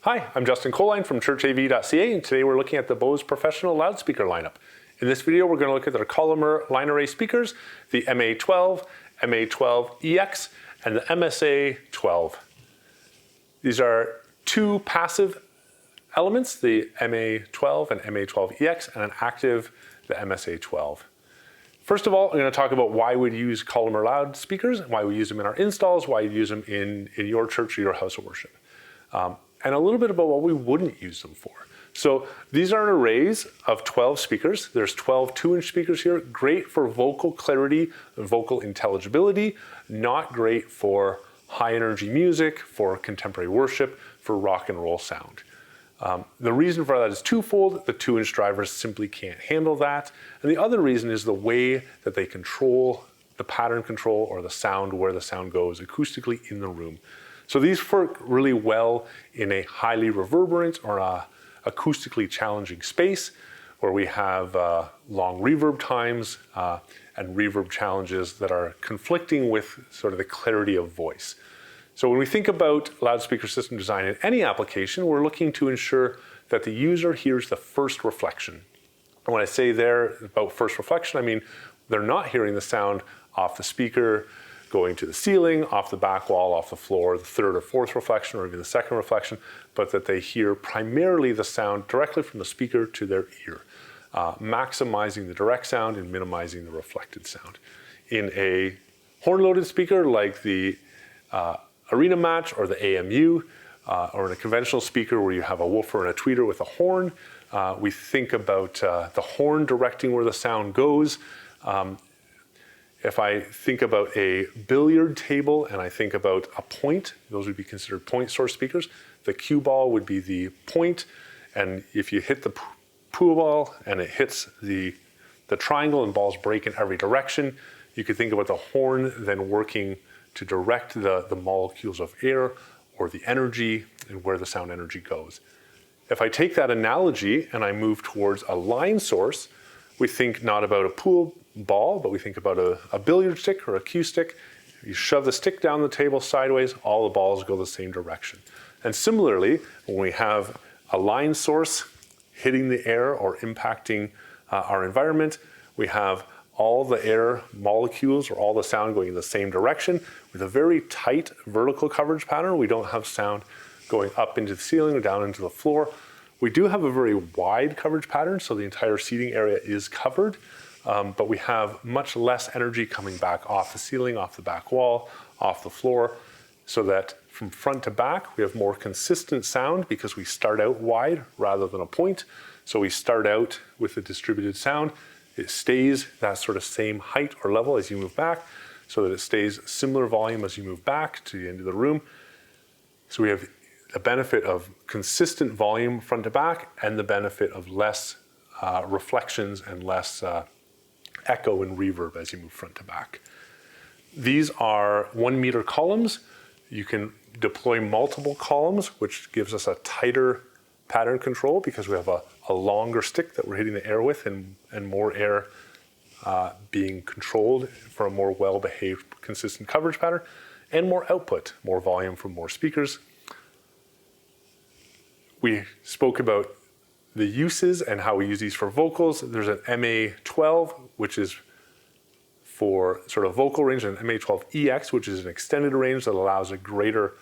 Hi, I'm Justin Colline from Churchav.ca, and today we're looking at the Bose professional loudspeaker lineup. In this video, we're going to look at their columnar line array speakers, the MA12, MA12EX, and the MSA12. These are two passive elements, the MA12 and MA12EX, and an active, the MSA12. First of all, I'm going to talk about why we'd use columnar loudspeakers, why we use them in our installs, why you use them in your church or your house of worship. And a little bit about what we wouldn't use them for. So these are arrays of 12 speakers. There's 12 2-inch speakers here, great for vocal clarity and vocal intelligibility, not great for high energy music, for contemporary worship, for rock and roll sound. The reason for that is twofold. The 2-inch drivers simply can't handle that. And the other reason is the way that they control the pattern control or the sound, where the sound goes acoustically in the room. So these work really well in a highly reverberant or acoustically challenging space where we have long reverb times and reverb challenges that are conflicting with sort of the clarity of voice. So when we think about loudspeaker system design in any application, we're looking to ensure that the user hears the first reflection. And when I say there about first reflection, I mean they're not hearing the sound off the speaker, going to the ceiling, off the back wall, off the floor, the third or fourth reflection, or even the second reflection, but that they hear primarily the sound directly from the speaker to their ear, maximizing the direct sound and minimizing the reflected sound. In a horn-loaded speaker like the Arena Match or the AMU, or in a conventional speaker where you have a woofer and a tweeter with a horn, we think about the horn directing where the sound goes. If I think about a billiard table and I think about a point, those would be considered point source speakers. The cue ball would be the point, and if you hit the pool ball and it hits the triangle and balls break in every direction, you could think about the horn then working to direct the molecules of air or the energy and where the sound energy goes. If I take that analogy and I move towards a line source, we think not about a pool ball, but we think about a billiard stick or a cue stick. You shove the stick down the table sideways, all the balls go the same direction. And similarly, when we have a line source hitting the air or impacting our environment, we have all the air molecules or all the sound going in the same direction with a very tight vertical coverage pattern. We don't have sound going up into the ceiling or down into the floor. We do have a very wide coverage pattern, so the entire seating area is covered, but we have much less energy coming back off the ceiling, off the back wall, off the floor, so that from front to back, we have more consistent sound because we start out wide rather than a point. So we start out with a distributed sound. It stays that sort of same height or level as you move back, so that it stays similar volume as you move back to the end of the room. So we have a benefit of consistent volume front to back and the benefit of less reflections and less echo and reverb as you move front to back. These are 1 meter columns. You can deploy multiple columns, which gives us a tighter pattern control because we have a longer stick that we're hitting the air with and more air being controlled for a more well-behaved, consistent coverage pattern, and more output, more volume from more speakers. We spoke about the uses and how we use these for vocals. There's an MA12, which is for sort of vocal range, and MA12EX, which is an extended range that allows a greater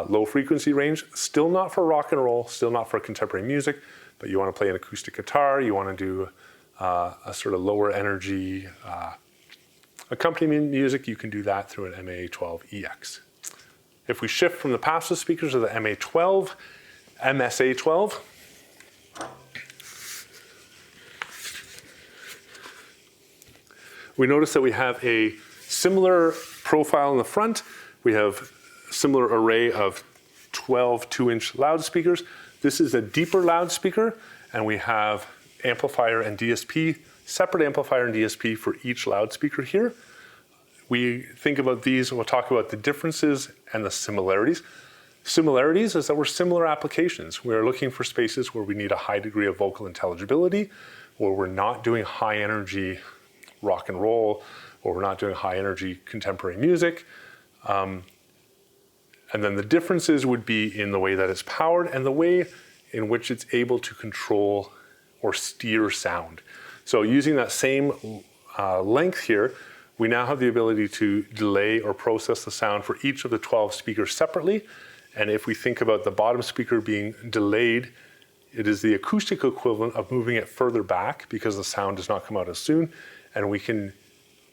low frequency range. Still not for rock and roll, still not for contemporary music, but you want to play an acoustic guitar, you want to do a sort of lower energy accompaniment music, you can do that through an MA12EX. If we shift from the passive speakers to the MA12, MSA12, we notice that we have a similar profile in the front. We have a similar array of 12 2-inch loudspeakers. This is a deeper loudspeaker, and we have amplifier and DSP, separate amplifier and DSP for each loudspeaker here. We think about these, and we'll talk about the differences and the similarities. Similarities is that we're similar applications. We're looking for spaces where we need a high degree of vocal intelligibility, where we're not doing high energy rock and roll, or we're not doing high energy contemporary music. And then the differences would be in the way that it's powered and the way in which it's able to control or steer sound. So using that same length here, we now have the ability to delay or process the sound for each of the 12 speakers separately. And if we think about the bottom speaker being delayed, it is the acoustic equivalent of moving it further back because the sound does not come out as soon. And we can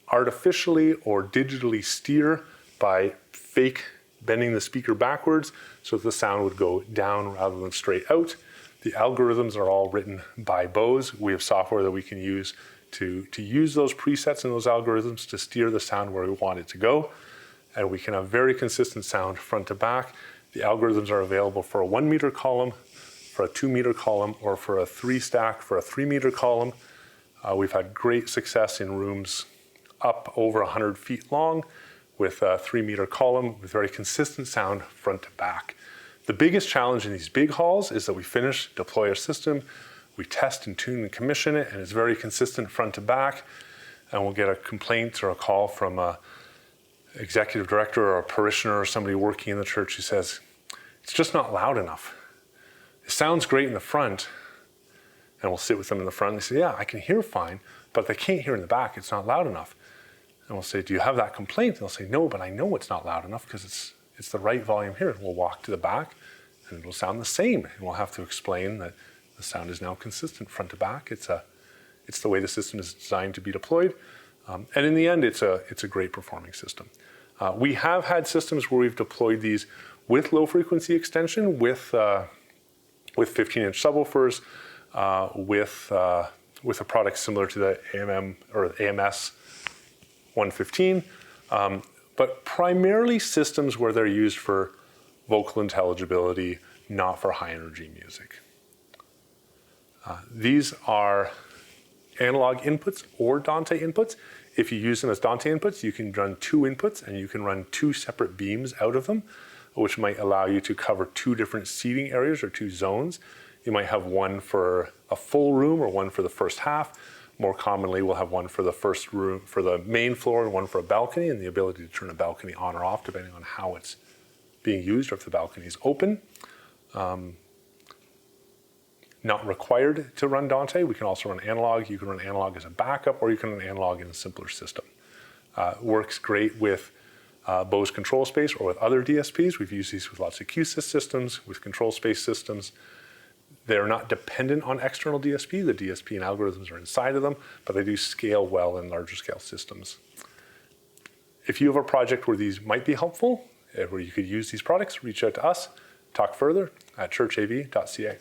artificially or digitally steer by fake bending the speaker backwards so that the sound would go down rather than straight out. The algorithms are all written by Bose. We have software that we can use to use those presets and those algorithms to steer the sound where we want it to go. And we can have very consistent sound front to back. The algorithms are available for a 1 meter column, for a 2 meter column, or for a 3 stack for a 3 meter column. We've had great success in rooms up over 100 feet long with a 3 meter column with very consistent sound front to back. The biggest challenge in these big halls is that we finish, deploy our system, we test and tune and commission it, and it's very consistent front to back. And we'll get a complaint or a call from a executive director or a parishioner or somebody working in the church who says, it's just not loud enough. It sounds great in the front. And we'll sit with them in the front and they say, yeah, I can hear fine, but they can't hear in the back. It's not loud enough. And we'll say, do you have that complaint? And they'll say, no, but I know it's not loud enough because it's the right volume here. And we'll walk to the back and it'll sound the same. And we'll have to explain that the sound is now consistent front to back. It's the way the system is designed to be deployed. And in the end, it's a great performing system. We have had systems where we've deployed these with low frequency extension, with 15-inch subwoofers, with a product similar to the AMS 115, but primarily systems where they're used for vocal intelligibility, not for high energy music. These are analog inputs or Dante inputs. If you use them as Dante inputs, you can run 2 inputs and you can run 2 separate beams out of them, which might allow you to cover 2 different seating areas or 2 zones. You might have one for a full room or one for the first half. More commonly, we'll have one for the first room, for the main floor, and one for a balcony, and the ability to turn a balcony on or off depending on how it's being used or if the balcony is open. Not required to run Dante. We can also run analog. You can run analog as a backup, or you can run analog in a simpler system. Works great with Bose Control Space or with other DSPs. We've used these with lots of QSYS systems, with control space systems. They're not dependent on external DSP. The DSP and algorithms are inside of them, but they do scale well in larger scale systems. If you have a project where these might be helpful, where you could use these products, reach out to us, talk further at churchav.ca.